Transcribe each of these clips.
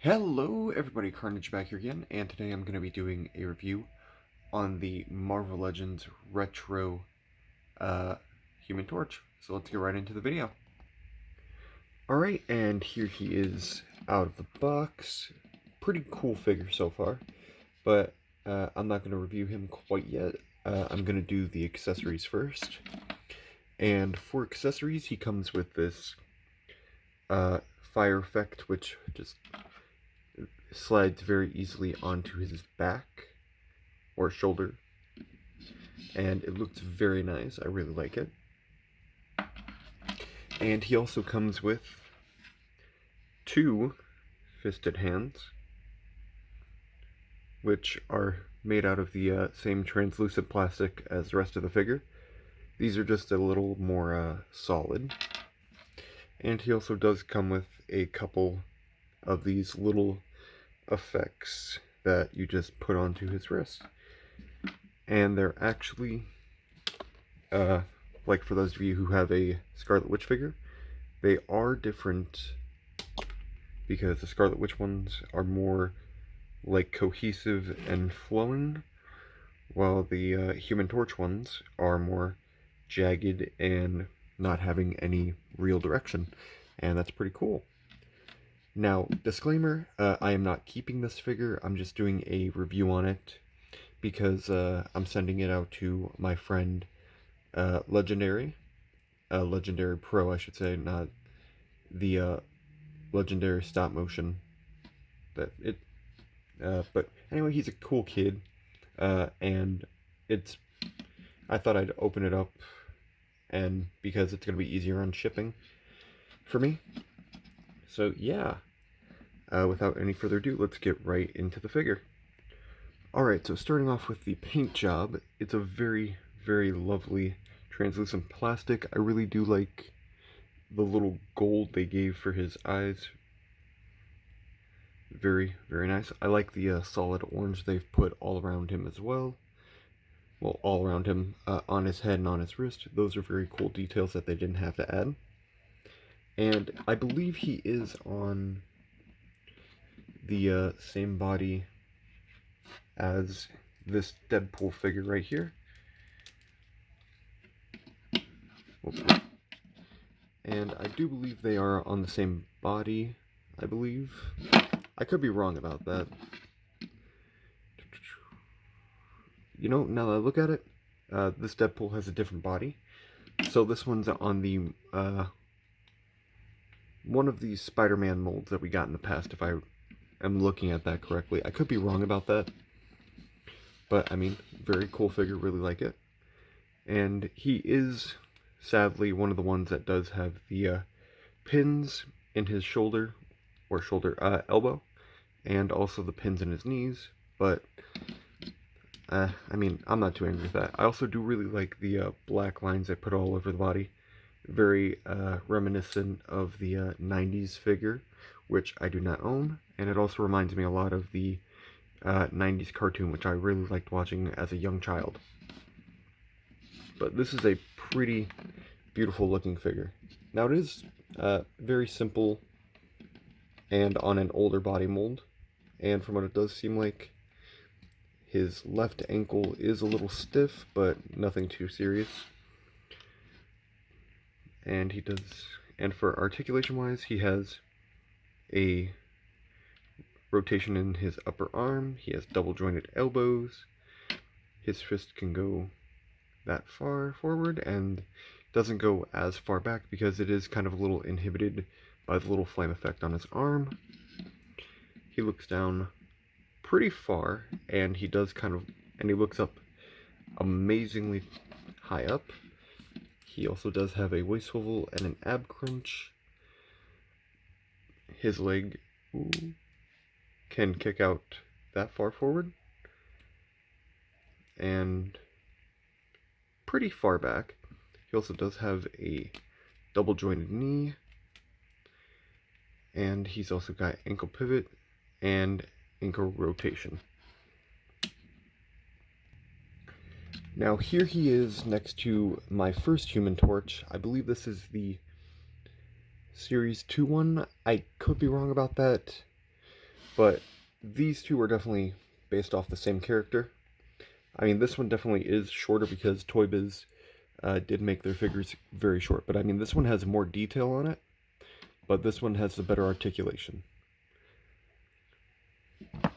Hello everybody, Carnage back here again, and today I'm going to be doing a review on the Marvel Legends Retro Human Torch. So let's get right into the video. Alright, and here he is out of the box. Pretty cool figure so far, but I'm not going to review him quite yet. I'm going to do the accessories first. And for accessories, he comes with this fire effect, which just slides very easily onto his back or shoulder, and it looks very nice. I really like it. And he also comes with two fisted hands, which are made out of the same translucent plastic as the rest of the figure. These are just a little more solid. And he also does come with a couple of these little effects that you just put onto his wrist. And they're actually, like for those of you who have a Scarlet Witch figure, they are different because the Scarlet Witch ones are more like cohesive and flowing, while the Human Torch ones are more jagged and not having any real direction, and that's pretty cool. Now, disclaimer, I am not keeping this figure, I'm just doing a review on it because I'm sending it out to my friend Legendary Pro, I should say, not the Legendary stop motion. But anyway, he's a cool kid, and I thought I'd open it up, and because it's gonna be easier on shipping for me. So yeah, without any further ado, let's get right into the figure. Alright, so starting off with the paint job, it's a very, very lovely translucent plastic. I really do like the little gold they gave for his eyes. Very, very nice. I like the solid orange they've put all around him as well. Well, all around him, on his head and on his wrist. Those are very cool details that they didn't have to add. And I believe he is on the same body as this Deadpool figure right here. And I do believe they are on the same body, I believe. I could be wrong about that. You know, now that I look at it, this Deadpool has a different body. So this one's on the, one of these Spider-Man molds that we got in the past, if I am looking at that correctly. I could be wrong about that. But, I mean, very cool figure, really like it. And he is, sadly, one of the ones that does have the pins in his shoulder, or elbow, and also the pins in his knees, but I mean, I'm not too angry with that. I also do really like the black lines they put all over the body. Very reminiscent of the 90s figure, which I do not own, and it also reminds me a lot of the 90s cartoon, which I really liked watching as a young child. But this is a pretty beautiful looking figure. Now it is very simple and on an older body mold, and from what it does seem like, his left ankle is a little stiff, but nothing too serious. And for articulation wise, he has a rotation in his upper arm, he has double jointed elbows, his fist can go that far forward and doesn't go as far back because it is kind of a little inhibited by the little flame effect on his arm. He looks down pretty far, and he looks up amazingly high up. He also does have a waist swivel and an ab crunch. His leg can kick out that far forward and pretty far back. He also does have a double jointed knee, and he's also got ankle pivot and ankle rotation. Now here he is next to my first Human Torch. I believe this is the Series 2 one. I could be wrong about that, but these two are definitely based off the same character. I mean, this one definitely is shorter because Toy Biz did make their figures very short, but I mean, this one has more detail on it, but this one has the better articulation.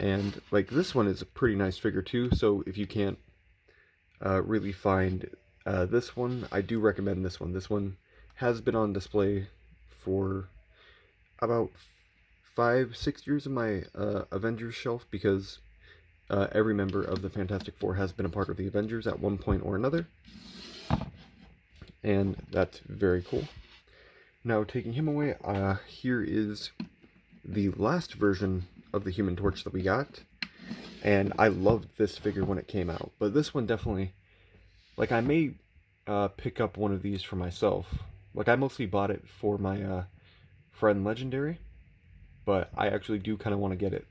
And like this one is a pretty nice figure too, so if you can't really find this one, I do recommend this one. This one has been on display for about 5-6 years in my Avengers shelf because every member of the Fantastic Four has been a part of the Avengers at one point or another. And that's very cool. Now, taking him away, here is the last version of the Human Torch that we got. And I loved this figure when it came out. But this one definitely, like, I may pick up one of these for myself. Like, I mostly bought it for my friend Legendary. But I actually do kind of want to get it.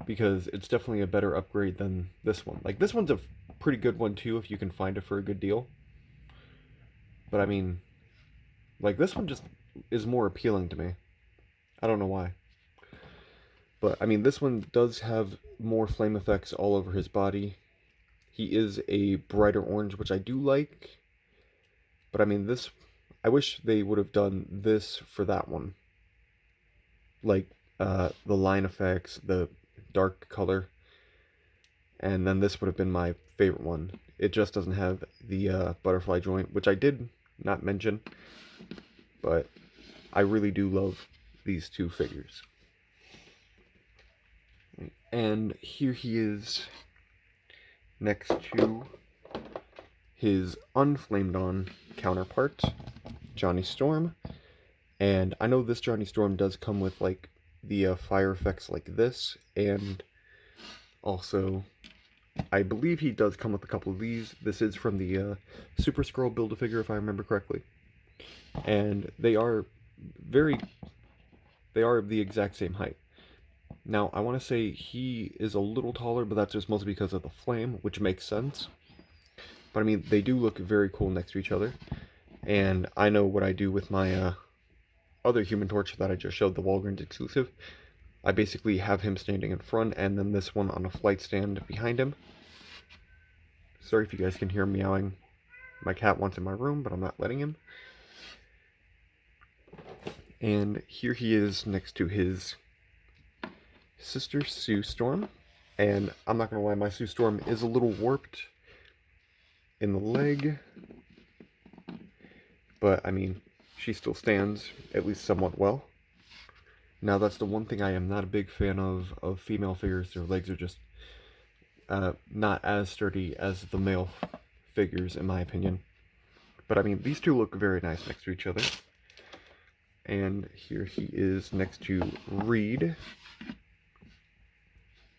Because it's definitely a better upgrade than this one. Like, this one's a pretty good one too if you can find it for a good deal. But I mean, like, this one just is more appealing to me. I don't know why. But I mean, this one does have more flame effects all over his body. He is a brighter orange, which I do like. But I mean, this, I wish they would have done this for that one. Like, the line effects, the dark color. And then this would have been my favorite one. It just doesn't have the butterfly joint, which I did not mention. But I really do love these two figures. And here he is next to his unflamed on counterpart, Johnny Storm. And I know this Johnny Storm does come with like the fire effects like this, and also I believe he does come with a couple of these. This is from the Super Skrull Build-A-Figure, if I remember correctly. And they are the exact same height. Now, I want to say he is a little taller, but that's just mostly because of the flame, which makes sense. But I mean, they do look very cool next to each other. And I know what I do with my other Human Torch that I just showed, the Walgreens exclusive. I basically have him standing in front, and then this one on a flight stand behind him. Sorry if you guys can hear him meowing. My cat wants in my room, but I'm not letting him. And here he is next to his sister, Sue Storm. And I'm not going to lie, my Sue Storm is a little warped in the leg. But, I mean, she still stands at least somewhat well. Now, that's the one thing I am not a big fan of female figures. Their legs are just not as sturdy as the male figures, in my opinion. But, I mean, these two look very nice next to each other. And here he is next to Reed,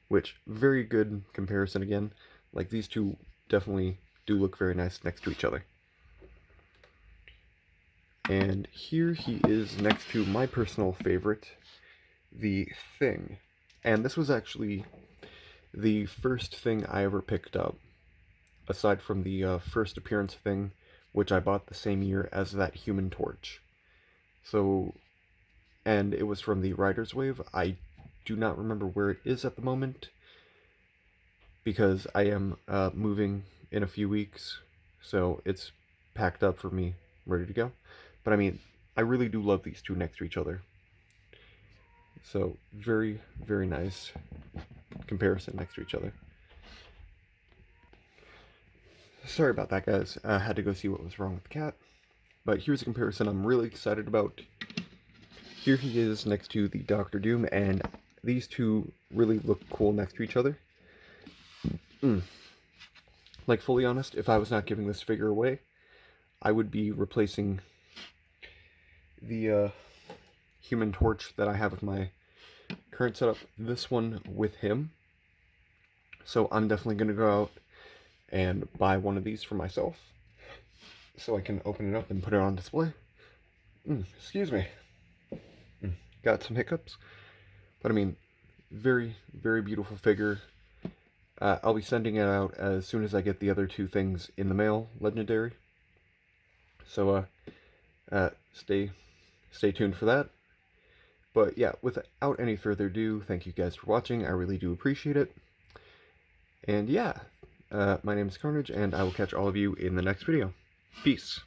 which, very good comparison again. Like, these two definitely do look very nice next to each other. And here he is next to my personal favorite, the Thing. And this was actually the first thing I ever picked up, aside from the first appearance Thing, which I bought the same year as that Human Torch. So, and it was from the Rider's Wave. I do not remember where it is at the moment, because I am moving in a few weeks, so it's packed up for me, ready to go. But I mean, I really do love these two next to each other. So, very, very nice comparison next to each other. Sorry about that, guys. I had to go see what was wrong with the cat. But here's a comparison I'm really excited about. Here he is next to the Doctor Doom, and these two really look cool next to each other. Like, fully honest, if I was not giving this figure away, I would be replacing the Human Torch that I have with my current setup, this one with him. So I'm definitely going to go out and buy one of these for myself, so I can open it up and put it on display. Excuse me. Got some hiccups. But I mean, very, very beautiful figure. I'll be sending it out as soon as I get the other two things in the mail, Legendary. So, stay tuned for that. But yeah, without any further ado, thank you guys for watching. I really do appreciate it. And yeah, my name is Carnage, and I will catch all of you in the next video. Peace.